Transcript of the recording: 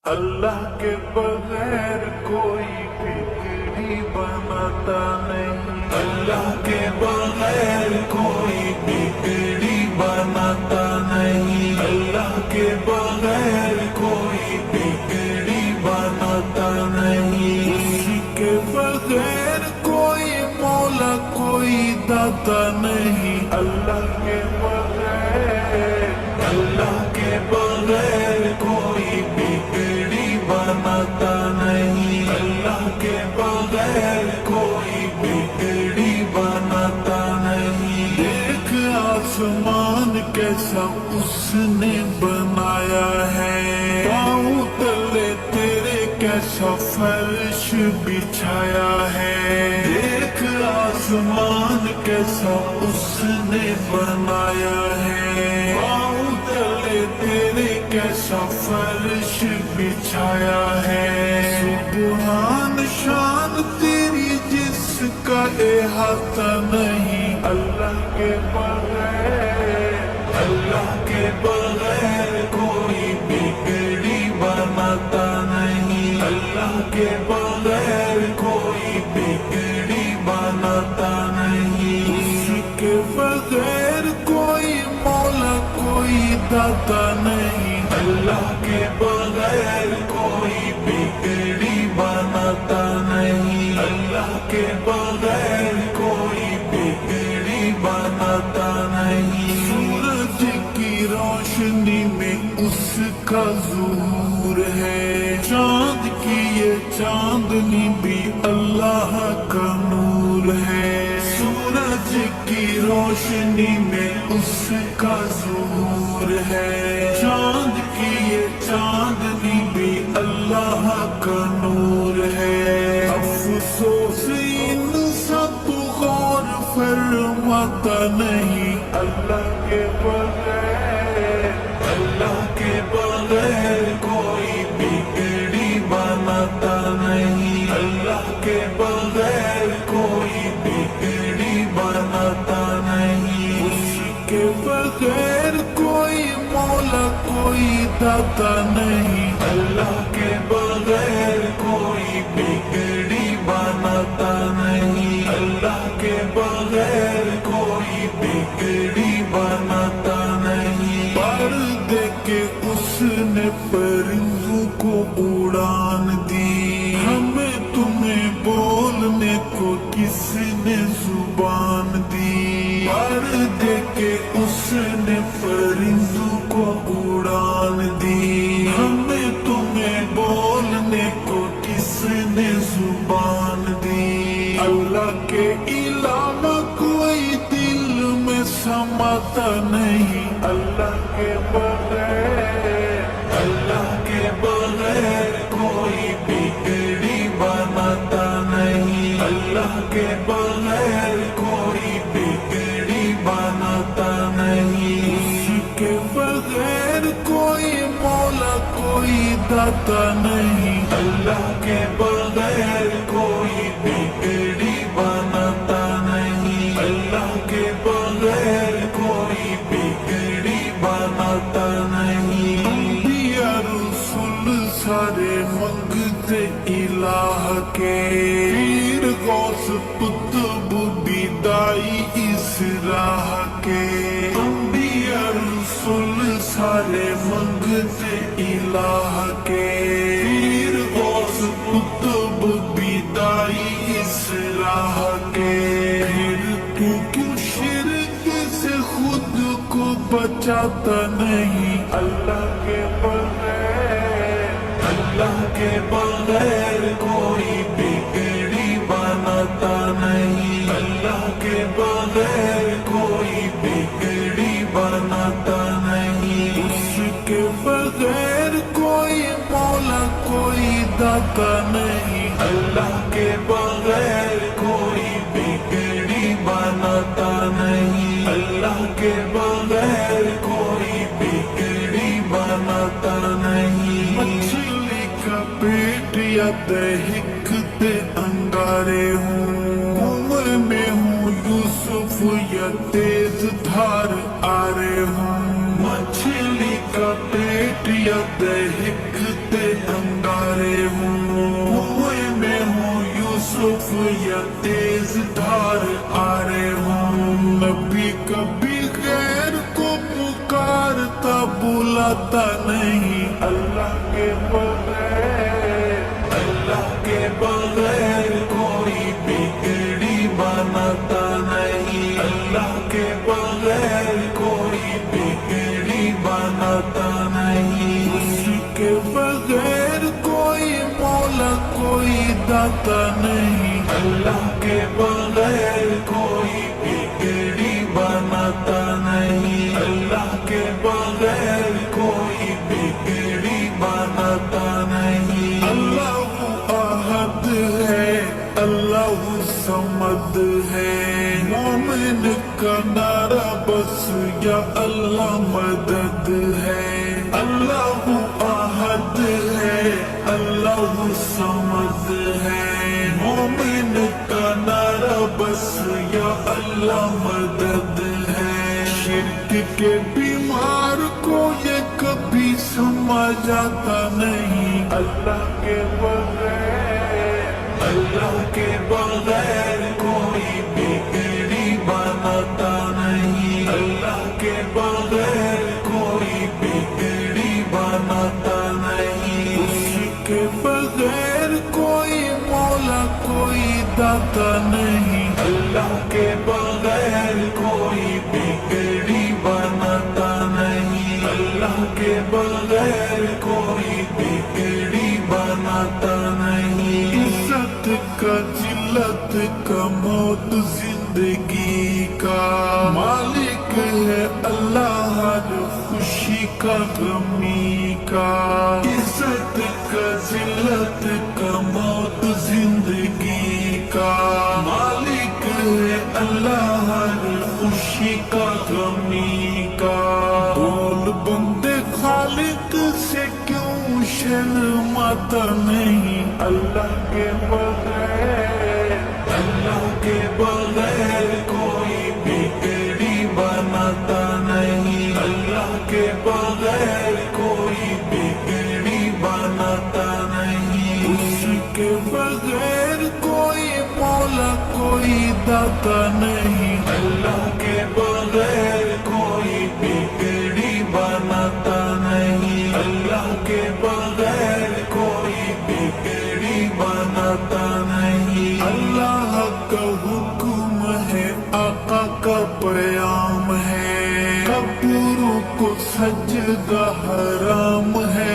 अल्लाह के बगैर कोई बिगड़ी बनाता नहीं। अल्लाह के बगैर कोई बिगड़ी बनाता नहीं। अल्लाह के बगैर कोई बिगड़ी बनाता नहीं। उसके बगैर कोई मौला कोई दाता नहीं। अल्लाह के बगैर कोई बिगड़ी बनाता नहीं। अल्लाह के बगैर कोई बिगड़ी बनाता नहीं। देख आसमान कैसा उसने बनाया है, पाँव तले तेरे कैसा फर्श बिछाया है। देख आसमान कैसा उसने बनाया है, पाँव तले तेरे कैसा फर्श बिछाया है। सुबहान शान तेरी जिसका इहाता नहीं। अल्लाह के बगैर कोई बिगड़ी बनाता नहीं। अल्लाह के बगैर कोई बिगड़ी बनाता नहीं। उसके बगैर कोई मौला कोई दाता नहीं। अल्लाह के बगैर कोई बिगड़ी बनाता नहीं। अल्लाह के बगैर कोई बिगड़ी बनाता नहीं। सूरज की रोशनी में उसका ज़ुहूर है, चांद की ये चांदनी भी अल्लाह का नूर है। सूरज की रोशनी में उसका ज़ुहूर है, चांद की ये चांदनी भी अल्लाह का नूर है। अफसोस इन सब गौर फरमाता नहीं। अल्लाह के बगैर कोई बिगड़ी बनाता नहीं। अल्लाह के बगैर कोई बिगड़ी बनाता नहीं। उसके बगैर कोई मौला कोई दाता नहीं। अल्लाह के बगैर कोई बिगड़ी बनाता नहीं। अल्लाह के बगैर कोई बिगड़ी बनाता नहीं। पर्दे के उसने परिंदों को उड़ान दी, हमें तुम्हें बोलने को किसने जुबान दी। पर्दे के उसने परिंदों को उड़ान दी, हमें तुम्हें बोलने को किसने जुबान दी। अल्लाह के अलावा कोई दिल में समाता नहीं। अल्लाह के बगैर कोई बिगड़ी बनाता नहीं। अल्लाह के बगैर कोई बिगड़ी बनाता नहीं। उसके बगैर कोई मौला कोई दाता नहीं। अल्लाह के बगैर कोई बिगड़ी बनाता नहीं। अल्लाह के बगैर कोई बिगड़ी बनाता नहीं। अंबिया रसूल सारे मंगते इलाह के, पीर गौस कुतुब दाई इस राह के। अंबिया रसूल सारे मंगते इलाह के, पीर गौस कुतुब दाई इस राह के। फिर तू क्यों शिरक से खुद को बचाता नहीं। अल्लाह के बगैर कोई बिगड़ी बनाता नहीं। अल्लाह के बगैर कोई बिगड़ी बनाता नहीं। उसके बगैर कोई मौला कोई दाता नहीं। अल्लाह के बगैर कोई बिगड़ी बनाता नहीं। अल्लाह के बगैर कोई बिगड़ी बनाता नहीं। मछली का पेट या दहिकते अंगारे हूँ, कुएं में हूँ यूसुफ या तेज धार आरे हूँ। मछली का पेट या दहिकते लुत्फ या तेज धार आ रहे हों। नबी कभी गैर को पुकारता बुलाता नहीं, अल्लाह के बगैर, अल्लाह के बगैर कोई बिगड़ी बनाता नहीं, अल्लाह के बगैर कोई बिगड़ी बनाता नहीं, उसके बगैर कोई मौला कोई दाता नहीं, अल्लाह के बगैर कोई बिगड़ी बनाता नहीं, अल्लाह के बगैर कोई बिगड़ी बनाता नहीं। अल्लाह अहद है, अल्लाह समद है, मोमिन का नारा बस या अल्लाह मदद है। अल्लाह अहद है, अल्लाह समद है, मोमिन का नारा बस या अल्लाह मदद है। शिर्क के बीमार को ये कभी समझाता नहीं, अल्लाह के बगैर, अल्लाह के बगैर कोई बिगड़ी बनाता नहीं, अल्लाह के बगैर कोई बिगड़ी बनाता नहीं, उसके बगैर कोई मौला कोई दाता नहीं, अल्लाह के बगैर कोई बिगड़ी बनाता नहीं, अल्लाह के बगैर कोई बिगड़ी बनाता नहीं। इज्जत का जिल्लत का मौत जिंदगी का मालिक है अल्लाह, जो खुशी का गमी का। इज्जत का जिल्लत का मौत जिंदगी का मालिक है अल्लाह, जो खुशी का गमी का। बोल बंदे खालिक से क्यों शर्माता नहीं, अल्लाह के बगैर, अल्लाह के बगैर कोई बिगड़ी बनाता नहीं, अल्लाह के बगैर कोई बिगड़ी बनाता नहीं, उसके बगैर कोई मौला कोई दाता नहीं, अल्लाह के बगैर कोई बिगड़ी बनाता नहीं, अल्लाह के बगैर कोई बिगड़ी बनाता नहीं। अल्लाह का हुक्म है, आका का पैगाम है, कब्रों को सजदा हराम है।